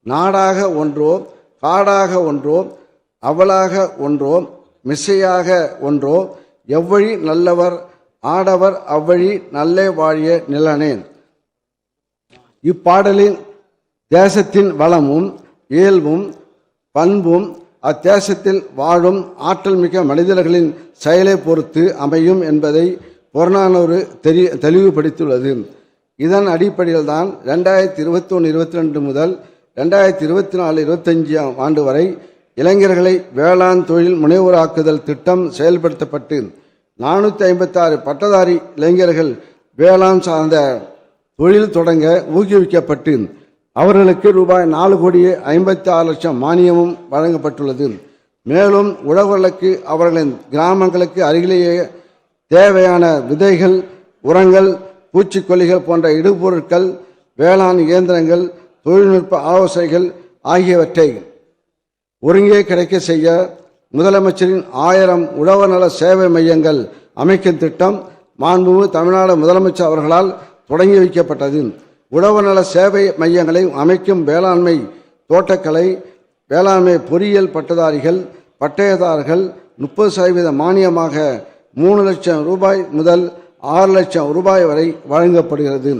நாடாக ஒன்றோ காடாக ஒன்றோ அவளாக ஒன்றோ மிசையாக ஒன்றோ எவ்வழி நல்லவர் ஆடவர் அவ்வழி நல்லே வாழிய நிலனேன். இப்பாடலின் தேசத்தின் வளமும் இயல்பும் பண்பும் அத்தேசத்தில் வாழும் ஆற்றல் மிக்க மனிதர்களின் செயலை பொறுத்து அமையும் என்பதை புறநானூறு தெளிவுபடுத்தியுள்ளது. இதன் அடிப்படையில் தான் 2021-22 முதல் 2024-25 ஆண்டு வரை இளைஞர்களை வேளாண் தொழில் முனைவோராக்குதல் திட்டம் செயல்படுத்தப்பட்டு 456 பட்டதாரி இளைஞர்கள் வேளாண் சார்ந்த தொழில் தொடங்க ஊக்குவிக்கப்பட்டு அவர்களுக்கு ரூபாய் 4,56,00,000 மானியமும் வழங்கப்பட்டுள்ளது. மேலும் உழவர்களுக்கு அவர்களின் கிராமங்களுக்கு அருகிலேயே தேவையான விதைகள், உரங்கள், பூச்சிக்கொல்லிகள் போன்ற இடுபொருட்கள், வேளாண் இயந்திரங்கள், தொழில்நுட்ப ஆலோசனைகள் ஆகியவற்றை ஒருங்கே கிடைக்க செய்ய முதலமைச்சரின் 1000 உழவர் நல சேவை மையங்கள் அமைக்கும் திட்டம் மாண்புமிகு தமிழ்நாடு முதலமைச்சர் அவர்களால் தொடங்கி வைக்கப்பட்டது. உழவர் நல சேவை மையங்களை அமைக்கும் வேளாண்மை, தோட்டக்கலை, வேளாண்மை பொறியியல் பட்டதாரிகள், பட்டயதாரர்கள் 30% மானியமாக 3 லட்சம் ரூபாய் முதல் 6 லட்சம் ரூபாய் வரை வழங்கப்படுகிறது.